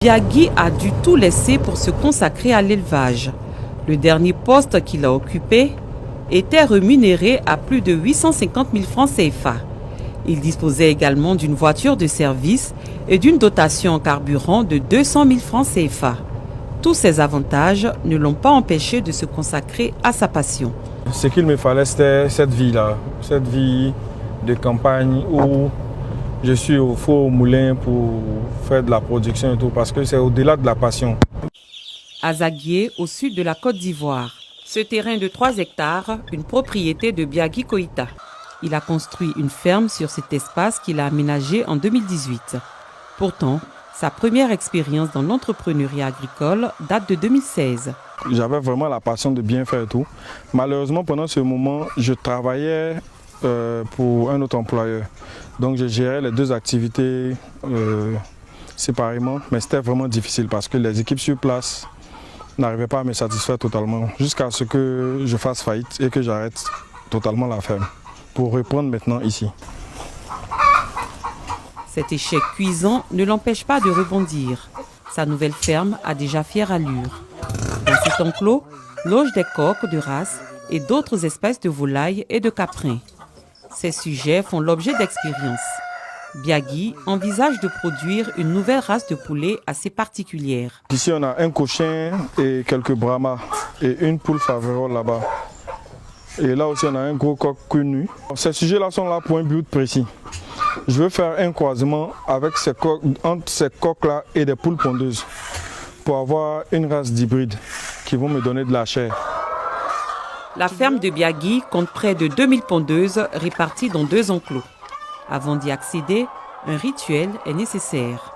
Biagui a dû tout laisser pour se consacrer à l'élevage. Le dernier poste qu'il a occupé était rémunéré à plus de 850 000 francs CFA. Il disposait également d'une voiture de service et d'une dotation en carburant de 200 000 francs CFA. Tous ces avantages ne l'ont pas empêché de se consacrer à sa passion. Ce qu'il me fallait, c'était cette vie-là, cette vie de campagne où je suis au four au moulin pour faire de la production et tout, parce que c'est au-delà de la passion. À Zaguié, au sud de la Côte d'Ivoire, ce terrain de 3 hectares, une propriété de Biagui Koïta. Il a construit une ferme sur cet espace qu'il a aménagé en 2018. Pourtant, sa première expérience dans l'entrepreneuriat agricole date de 2016. J'avais vraiment la passion de bien faire tout. Malheureusement, pendant ce moment, je travaillais pour un autre employeur. Donc je gérais les deux activités séparément, mais c'était vraiment difficile parce que les équipes sur place n'arrivaient pas à me satisfaire totalement, jusqu'à ce que je fasse faillite et que j'arrête totalement la ferme pour reprendre maintenant ici. Cet échec cuisant ne l'empêche pas de rebondir. Sa nouvelle ferme a déjà fière allure. Dans cet enclos logent des coqs de race et d'autres espèces de volailles et de caprins. Ces sujets font l'objet d'expériences. Biagui envisage de produire une nouvelle race de poulet assez particulière. Ici, on a un cochin et quelques brahmas et une poule faverolles là-bas. Et là aussi, on a un gros coq connu. Ces sujets-là sont là pour un but précis. Je veux faire un croisement avec entre ces coqs-là et des poules pondeuses pour avoir une race d'hybride qui vont me donner de la chair. La ferme de Biagui compte près de 2000 pondeuses réparties dans 2 enclos. Avant d'y accéder, un rituel est nécessaire.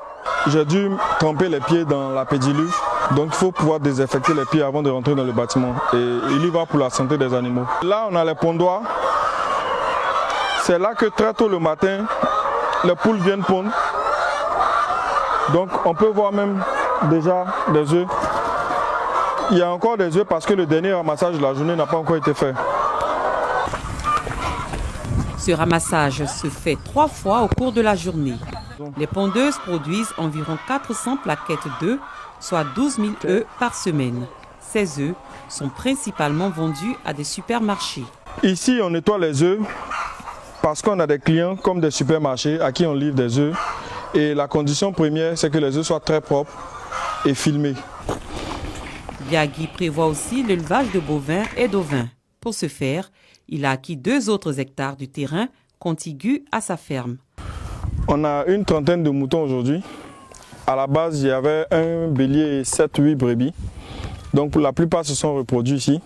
J'ai dû tremper les pieds dans la pédiluve, donc il faut pouvoir désinfecter les pieds avant de rentrer dans le bâtiment. Et il y va pour la santé des animaux. Là, on a les pondoirs. C'est là que très tôt le matin, les poules viennent pondre. Donc on peut voir même déjà des œufs. Il y a encore des œufs parce que le dernier ramassage de la journée n'a pas encore été fait. Ce ramassage se fait 3 fois au cours de la journée. Les pondeuses produisent environ 400 plaquettes d'œufs, soit 12 000 œufs par semaine. Ces œufs sont principalement vendus à des supermarchés. Ici, on nettoie les œufs parce qu'on a des clients comme des supermarchés à qui on livre des œufs. Et la condition première, c'est que les œufs soient très propres et filmés. Biagui prévoit aussi l'élevage de bovins et d'ovins. Pour ce faire, il a acquis 2 autres hectares du terrain contigus à sa ferme. On a une trentaine de moutons aujourd'hui. À la base, il y avait un bélier et 7-8 brebis. Donc pour la plupart se sont reproduits ici,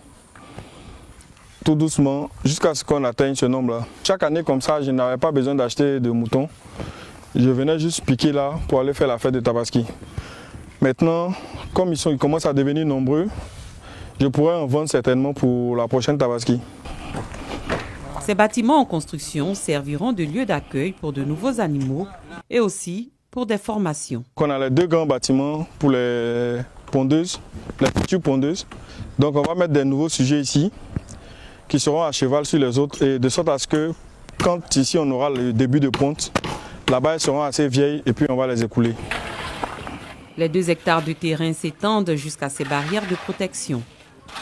tout doucement, jusqu'à ce qu'on atteigne ce nombre-là. Chaque année comme ça, je n'avais pas besoin d'acheter de moutons. Je venais juste piquer là pour aller faire la fête de Tabaski. Maintenant, comme ils commencent à devenir nombreux, je pourrais en vendre certainement pour la prochaine Tabaski. Ces bâtiments en construction serviront de lieu d'accueil pour de nouveaux animaux et aussi pour des formations. On a les 2 grands bâtiments pour les pondeuses, les futures pondeuses. Donc on va mettre des nouveaux sujets ici qui seront à cheval sur les autres, et de sorte à ce que quand ici on aura le début de ponte, là-bas elles seront assez vieilles et puis on va les écouler. Les 2 hectares de terrain s'étendent jusqu'à ces barrières de protection.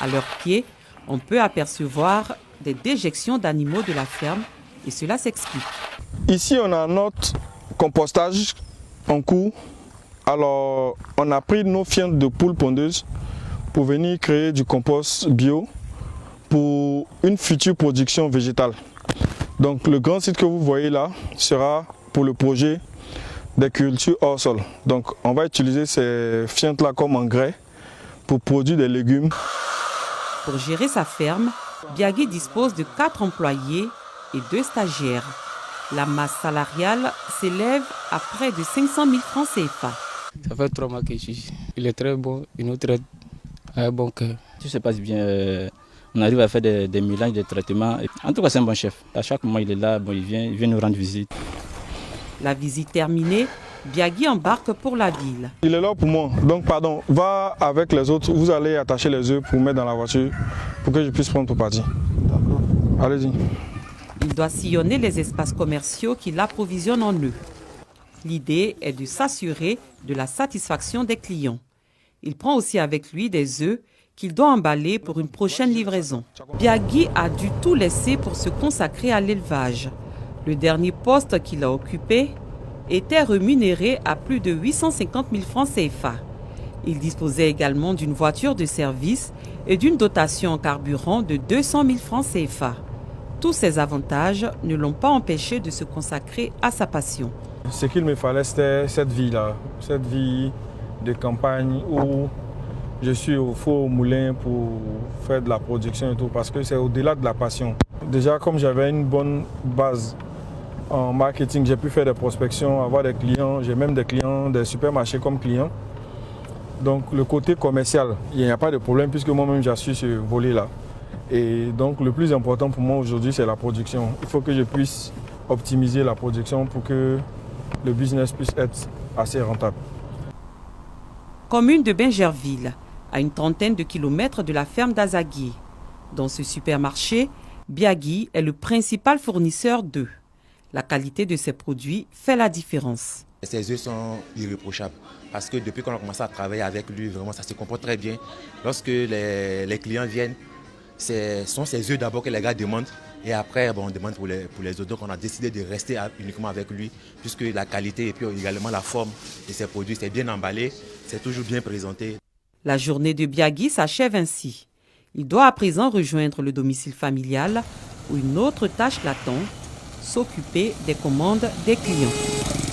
À leurs pieds, on peut apercevoir des déjections d'animaux de la ferme et cela s'explique. Ici, on a notre compostage en cours. Alors, on a pris nos fientes de poules pondeuses pour venir créer du compost bio pour une future production végétale. Donc, le grand site que vous voyez là sera pour le projet des cultures hors sol. Donc on va utiliser ces fientes-là comme engrais pour produire des légumes. Pour gérer sa ferme, Biagui dispose de 4 employés et 2 stagiaires. La masse salariale s'élève à près de 500 000 francs CFA. Ça fait 3 mois que je suis. Il est très bon, il nous traite à un bon cœur. Tout se passe bien. On arrive à faire des mélanges de traitements. En tout cas, c'est un bon chef. À chaque moment, il est là, il vient nous rendre visite. La visite terminée, Biagui embarque pour la ville. Il est là pour moi, donc pardon, va avec les autres, vous allez attacher les œufs pour mettre dans la voiture pour que je puisse prendre pour partir. D'accord. Allez-y. Il doit sillonner les espaces commerciaux qui l'approvisionnent en œufs. L'idée est de s'assurer de la satisfaction des clients. Il prend aussi avec lui des œufs qu'il doit emballer pour une prochaine livraison. Biagui a dû tout laisser pour se consacrer à l'élevage. Le dernier poste qu'il a occupé était rémunéré à plus de 850 000 francs CFA. Il disposait également d'une voiture de service et d'une dotation en carburant de 200 000 francs CFA. Tous ces avantages ne l'ont pas empêché de se consacrer à sa passion. Ce qu'il me fallait, c'était cette vie-là, cette vie de campagne où je suis au four au moulin pour faire de la production et tout, parce que c'est au-delà de la passion. Déjà, comme j'avais une bonne base en marketing, j'ai pu faire des prospections, avoir des clients, j'ai même des clients des supermarchés comme clients. Donc le côté commercial, il n'y a pas de problème puisque moi-même j'assure ce volet-là. Et donc le plus important pour moi aujourd'hui, c'est la production. Il faut que je puisse optimiser la production pour que le business puisse être assez rentable. Commune de Bingerville, à une trentaine de kilomètres de la ferme d'Azagui. Dans ce supermarché, Biagui est le principal fournisseur d'œufs. La qualité de ses produits fait la différence. Ses œufs sont irréprochables parce que depuis qu'on a commencé à travailler avec lui, vraiment ça se comporte très bien. Lorsque les clients viennent, ce sont ses œufs d'abord que les gars demandent et après on demande pour les autres. Donc on a décidé de rester uniquement avec lui puisque la qualité et puis également la forme de ses produits, c'est bien emballé, c'est toujours bien présenté. La journée de Biagui s'achève ainsi. Il doit à présent rejoindre le domicile familial où une autre tâche l'attend, s'occuper des commandes des clients.